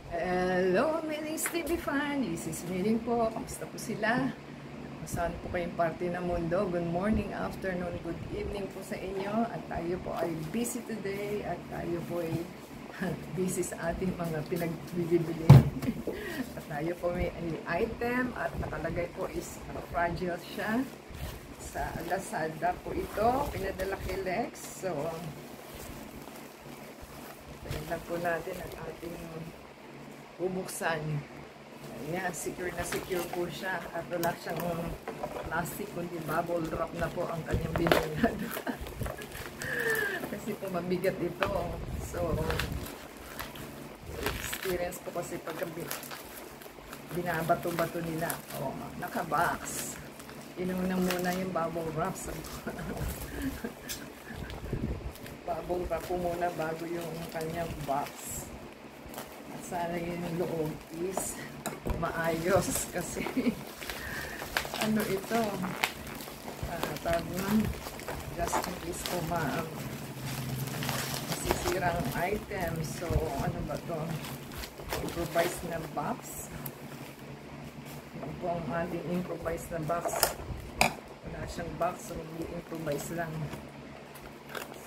Hello, Miling Stevie Fan. This is Miling po. Kamusta po sila? Saan po kayong parte ng mundo? Good morning, afternoon, good evening po sa inyo. At tayo po ay busy today. At tayo po ay busy sa ating mga pinagbibili. At tayo po may item at nakalagay po is fragile siya. Sa Lazada po ito. Pinadala kay Lex. So, tingnan po natin ang ating bubuksan. Ayan, secure na secure po siya. At wala siyang plastic, kundi bubble wrap na po ang kanyang binigyan. Kasi po mabigat ito. So, experience po kasi pagka binabato-bato nila. O, naka-box. Inuna muna yung bubble wrap. Bubble wrap po muna bago yung kanyang box. Sana yung loob is maayos kasi ano ito tawag na just in case po masisirang item. So ano ba to, improvise na box. Ito po ang ating improvise na box. Wala siyang box, so i-improvise lang.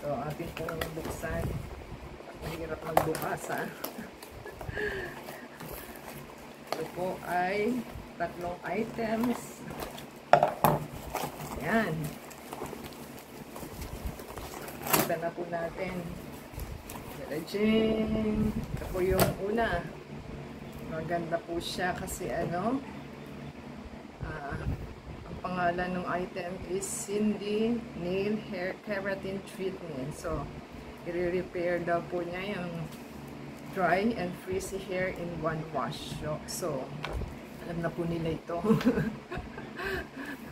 So ating pong buksan. Mahirap magbukas Ito po ay tatlong items. Ayan. Kita na po natin. Jing! Ito po yung una. Maganda po siya kasi ang pangalan ng item is Cindy Nail Hair Keratin Treatment. So, i-repair daw po niya yung dry and frizzy hair in one wash. So alam na po nila ito.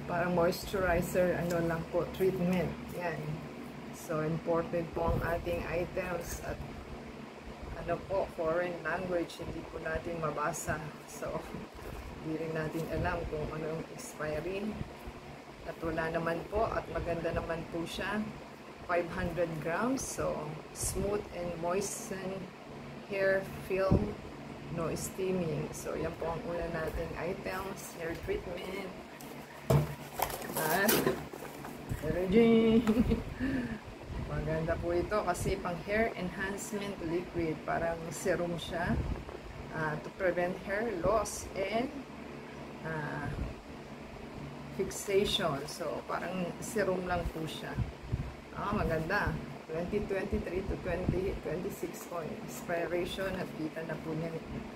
Parang moisturizer, lang po, treatment. Yan. So, important po ang ating items at po, foreign language, hindi po natin mabasa. So, hindi rin natin alam kung anong expiry. At wala naman po, at maganda naman po siya. 500 grams. So, smooth and moisten hair film, no steaming. So, yan po ang una nating items, hair treatment. At, maganda po ito kasi pang hair enhancement liquid. Parang serum siya to prevent hair loss and fixation. So, parang serum lang po siya. Maganda. 2023 to 2026 po expiration at kita na po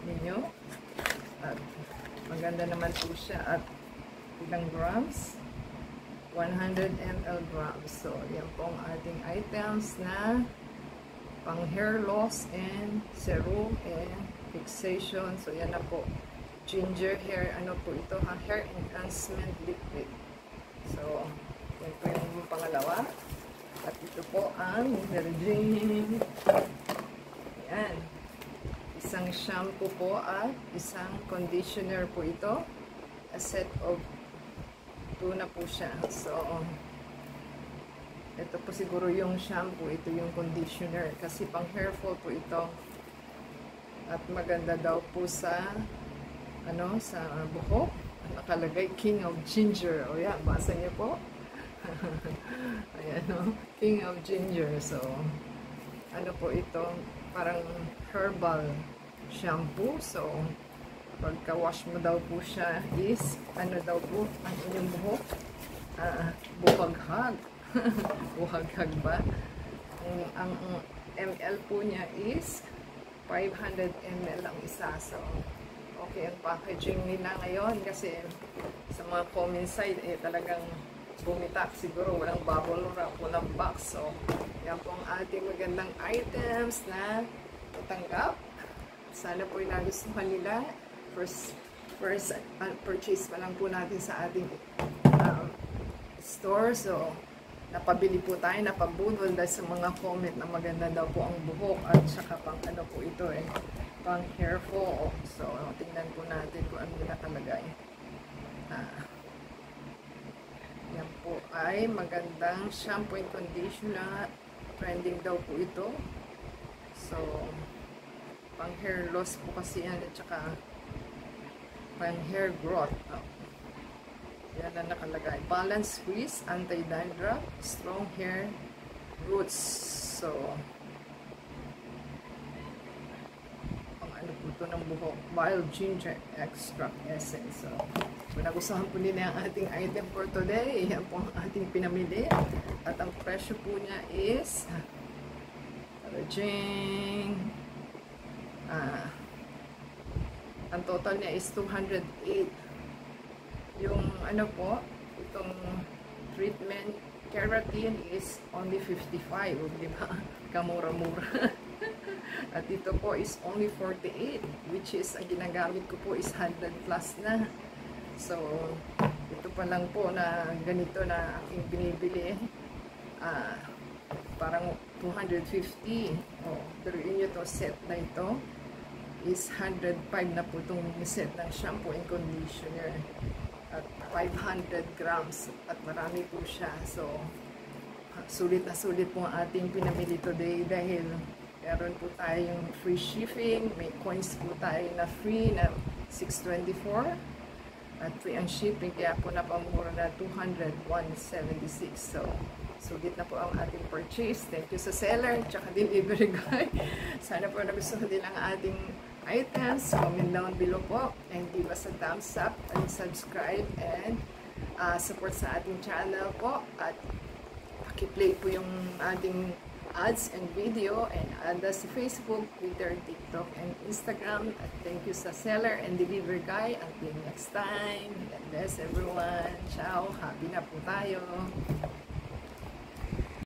ninyo at maganda naman po siya at ilang grams, 100 ml grams. So yan po ang ating items na pang hair loss and serum and fixation. So yan na po, ginger hair, po ito hair enhancement liquid. So yan po yung pangalawa. At ito po ang Virgin. Ayan. Isang shampoo po at isang conditioner po ito. A set of 2 na po siya. So, ito po siguro yung shampoo. Ito yung conditioner. Kasi pang hair fall po ito. At maganda daw po sa sa buhok. Nakalagay King of Ginger. O yan, basa niyo po. Ayan, King of Ginger. So, po ito, parang herbal shampoo. So, pagka-wash mo daw po siya is, daw po, ang inyong buhok, buhaghag. Buhaghag ba? Ang ml po niya is 500 ml ang isa. So, okay ang packaging nila ngayon kasi sa mga comment side, talagang bumitak siguro, walang bubble wrap, walang box. So, yan po ang ating magandang items na tatanggap. Sana po yung nagustuhan nila. First purchase pa lang po natin sa ating store. So, napabili po tayo, napabudol dahil sa mga comment na maganda daw po ang buhok at saka pang po ito pang hair fall. So, tingnan po natin kung ano nakalagay. Yan po ay magandang shampoo and conditioner. Trending daw po ito. So, pang hair loss po kasi yan, at saka pang hair growth. Yan na nakalagay. Balance squeeze, anti-dandruff, strong hair roots. So, ang ano po ito ng buhok, wild ginger extract essence. So, kung nagustuhan po nila ang ating item for today, yan po ang ating pinamili. At ang presyo po niya is ang total niya is 208. Yung ano po, itong treatment keratin is only 55, di ba? Kamura-mura. At ito po is only 48, which is ang ginagamit ko po is 100 plus na. So, ito pa lang po na ganito na aking binibili. Parang 250. Pero yun ito, set na ito is 105 na po itong set ng shampoo and conditioner. At 500 grams. At marami po siya. So, sulit na sulit po ang ating pinamili today dahil meron po tayong free shipping. May coins po tayo na free na 624. At free ang shipping. Kaya po napamura na 200, 176. So, sulit na po ang ating purchase. Thank you sa seller, tsaka delivery guy. Sana po nagustuhan din ang ating items. Comment down below po and give us a thumbs up and subscribe and support sa ating channel po. At pakiplay po yung ating ads and video and add us sa Facebook, Twitter, TikTok, and Instagram. At thank you sa seller and delivery guy. Until next time, God bless everyone. Ciao! Happy na po tayo!